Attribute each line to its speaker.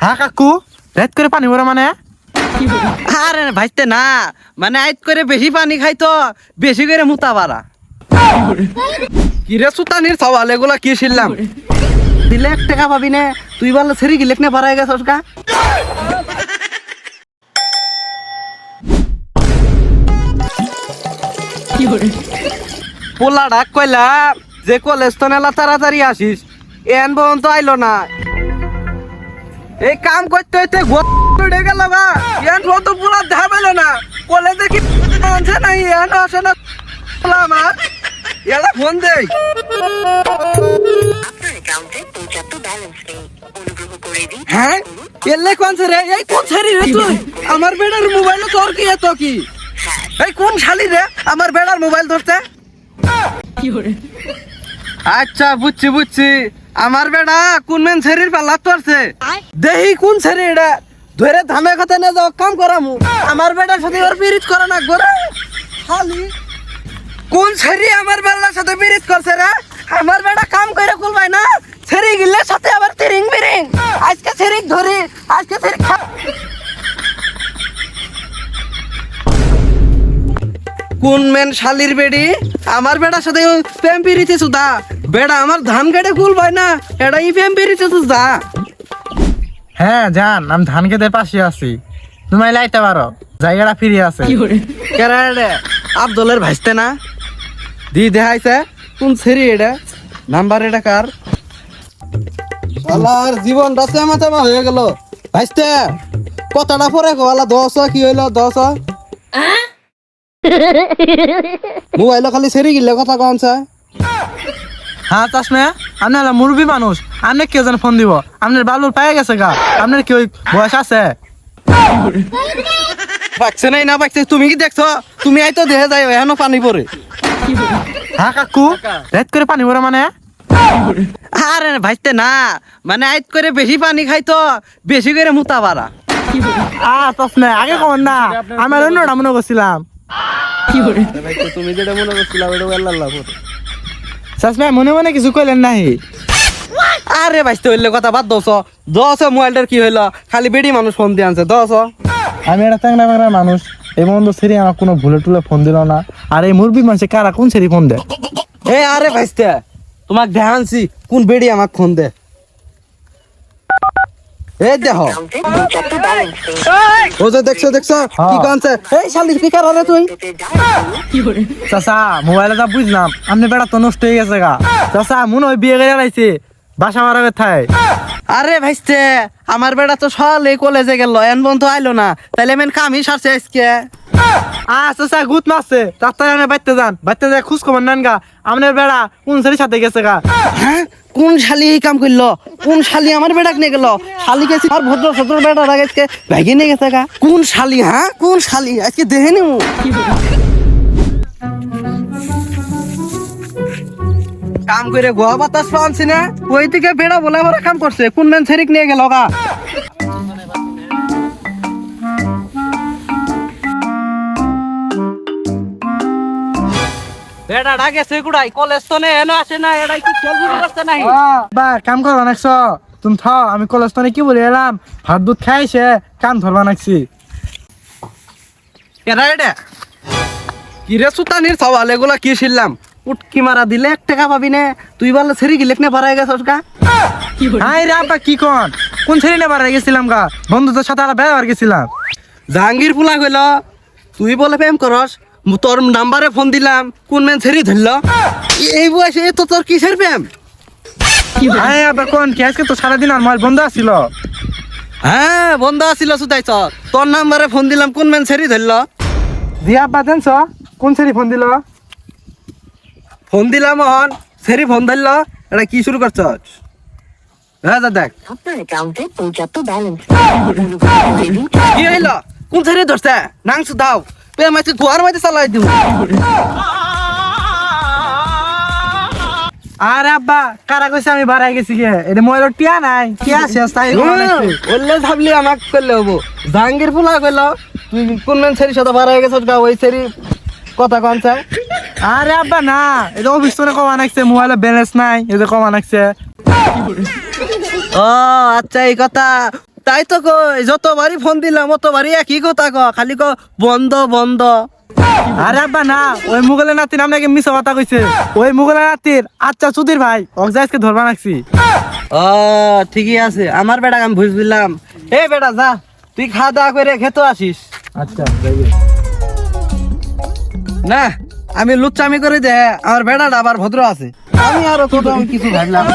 Speaker 1: হ্যাঁ কাকু, রাত করে পানি ভরা মানে?
Speaker 2: আরে ভাইতে না, মানে আইত করে বেশি পানি খাইতো, বেশি করে মুতা পারা। কিরে সুতানির সওয়াল এগুলা কি ছিলাম? দিলে 1 টাকা পাবি না, তুই বল সেরি গিলেক না বাড়াই গেছস কা? পোলা ডাক কইলা যে কলেজ তো নেলা তাড়াতাড়ি আসিস, এন পর্যন্ত আইলো না। এই কাম করতে হইতে গোড়ে গেল গা, এন পর্যন্ত পুরা দেখা পেলো না। কলেজে কি আনছে না, এন আসে না আমার। এলা ফোন দেই। হ্যাঁ এলে কোন রে? এই কোন ছেড়ি রে তুই? আমার বেড়ার মোবাইল তোর কি এত কি? এই কোন শালি রে আমার বেড়ার মোবাইল ধরতে? আচ্ছা বুঝছি বুঝছি, আমার বেড়া কোন মেন ছেড়ির পাল্লা ধরছে। দেহি কোন ছেড়ি এটা ধরে ধামে কথা নিয়ে যাও, কাম করামু। আমার বেড়ার সাথে ওর পিরিচ করে না গোরে শালি। কোন ছেড়ি আমার বেড়ার সাথে পিরিচ করছে রে? আমার বেড়া কাম করে কুলবাই না, ছেড়ি গিলে সাথে আবার তিরিং বিরিং। আজকে ছেড়ি ধরি, আজকে ছেড়ি কোন মেন শালির বেড়ি আমার বেড়ার সাথে প্রেম পিরিছে সুদা। বেড়া আমার ধান কেটে কুলবাই না, এটাই প্রেম পিরিছে সুদা।
Speaker 1: হ্যাঁ জান, আমি ধান খেতের পাশে আছি, তুমি লাইতে পারো, জায়গাটা ফিরে আছে।
Speaker 2: কেরা রে আব্দুলের ভাইস্তে না? দি দেখাইছে কোন ছেড়ি এটা, নাম্বার এটা কার? শালার জীবন রাতে মাথা হয়ে গেল। ভাইস্তে কথাটা পরে গোয়ালা 10 কি হইলো 10? মোবাইল খালি ছেড়ে গিলে কথা কনছে।
Speaker 1: হ্যাঁ চাষমে, আপনি হলো মুরব্বী মানুষ, আপনি কেউ যেন ফোন দিব? আপনার বালুর পায়ে গেছে গা, আপনার কি ওই বয়স আছে?
Speaker 2: পাকছে নাই না পাকছে, তুমি কি দেখছো? তুমি আইতো দেখে যাই এখনো পানি পরে।
Speaker 1: হ্যাঁ কাকু, রাত করে পানি ভরা মানে?
Speaker 2: আরে ভাইতে না, মানে আইত করে বেশি পানি খাইতো, বেশি করে মুতা পারা।
Speaker 1: চাষমে আগে কখন না, আমি অন্যটা মনে করছিলাম।
Speaker 2: তুমি যেটা মনে করছিলা ওটা আল্লাহ।
Speaker 1: চাষমে মনে মনে কিছু কইলেন নাই?
Speaker 2: আরে ভাইতে হইলে কথা বাদ 10 মোবাইলটার কি হইলো? খালি বেডি মানুষ ফোন দিয়ে আনছে 10।
Speaker 1: আমি একটা চ্যাংরা ম্যাংরা মানুষ, এই বন্ধু সেরি আমার কোনো ভুলে টুলে ফোন দিল না। আর এই মুরব্বী মানুষে কারা কোন সেরি ফোন দেয়?
Speaker 2: আরে ভাইস্তে তোমাকে দেখানছি কোন বেডি আমাকে ফোন দে। এই দেখো, ও যে দেখছো কি কানছে? এই শালি স্পিকার আরে তুই।
Speaker 1: চাচা মোবাইলে যা বুঝলাম আপনি বেড়া তো নষ্ট হয়ে গেছে গা। চাচা মনে হয় বিয়ে করে লাইছে, বাসা মারা কোথায়?
Speaker 2: আরে ভাইস্তে আমার বেটা তো সকালে কলেজে গেল, এন বন্ধু আইলো না, তাইলে মেন কামই সারছে আজকে।
Speaker 1: চাচা গুত মারছে, তাড়াতাড়ি আমি বাইতে যান, বাইতে যায় খোঁজ খবর নেন গা, আপনার বেড়া কোন সেরির সাথে গেছে গা।
Speaker 2: হ্যাঁ কোন শালি এই কাম করলো? কোন শালি আমার বেটাক নিয়ে গেল? শালি গেছি আর ভদ্র সদ্র বেটা আজকে ভেগে নিয়ে গেছে গা। কোন শালি? হ্যাঁ কোন শালি? আজকে দেখে নিও। কাম করে গোয়া বাতাস পাচ্ছি না, ওই থেকে বেড়া বলে আবার কাম করছে। কোন মেন ছেড়িক নিয়ে গেল গা? বেড়া ডাকেছে কুড়াই, কলেজ তো নেই এনো আসে না, এটাই কি খেল বুঝে পারছে নাই।
Speaker 1: বা কাম করবা নাকছো তুমি থাও, আমি কলেজ তো কি বলে এলাম, ভাত দুধ খাইছে কাম ধরবা নাকছি।
Speaker 2: কেডা এটা? কিরে সুতানির সওয়াল এগুলা কি ছিলাম? উটকি মারা দিলে 1 টাকা পাবি না, তুই বল ছেড়ি গিলেক না বাড়াই গেছস গা।
Speaker 1: হাই রে আব্বা কি কোন ছেড়ে নেবার গেছিলাম গা, বন্ধুদের সাথে আর বেড়াবার গেছিলাম।
Speaker 2: জাহাঙ্গীর ফুলা কইল তুই বলে প্রেম করস, তোর নাম্বারে ফোন দিলাম, কোন মেন ছেড়ি ধরল? এই বয়সে তো তোর কিসের প্রেম?
Speaker 1: হাই আব্বা কোন কি আজকে তো সারাদিন আর মোবাইল বন্ধ আছিল।
Speaker 2: হ্যাঁ বন্ধ আছিল সুতাইছ, তোর নাম্বারে ফোন দিলাম, কোন মেন ছেড়ি ধরল?
Speaker 1: জি আব্বা জানছ কোন ছেড়ি ফোন দিল?
Speaker 2: ফোন দিলাম হন ছেড়ি ফোন ধরল, এটা কি শুরু করছস? হ্যাঁ দেখ
Speaker 3: আপনার অ্যাকাউন্টে পর্যাপ্ত ব্যালেন্স
Speaker 2: কি হইল? কোন ছেড়ি ধরছে? নাংসু দাও, প্রেম আজকে গোয়ার মধ্যে চালাই দিব।
Speaker 1: আর আব্বা কারা কইছে আমি বাড়াই গেছি গে, এটা মোবাইলের টিয়া নাই, টিয়া শেষ তাই
Speaker 2: বললে ভাবলি আমাকে করলে হবো। জাহাঙ্গীর ফুলা কইল তুই কোন মেন ছেড়ির সাথে বার হয়ে গেছস গা, ওই ছেড়ি কথা কনছে।
Speaker 1: আরে আব্বা না, এটা অফিস তো কমা নাকছে, মোবাইলে ব্যালেন্স নাই, এটা কমা নাকছে।
Speaker 2: ও ও আচ্ছা এই কথা, তাই তো কই যতবারই ফোন দিলাম অতবারই একই কথা খালি বন্ধ বন্ধ।
Speaker 1: আরে আব্বা না, ওই মুগলের নাতির আপনাকে মিছা কথা কইছে। ওই মুগলের নাতির আচ্ছা সুধীর ভাই অগজাইজকে ধরবা রাখছি।
Speaker 2: ও ঠিকই আছে, আমার বেটা আমি বুঝলাম। এ বেটা যা, তুই খাওয়া দাওয়া করে খেতে আসিস।
Speaker 1: আচ্ছা
Speaker 2: না আমি লুচ্চামি করে দে, আমার বেটাটা আবার ভদ্র আছে। আমি আরো ছোট, আমি কিছু ভাবলাম।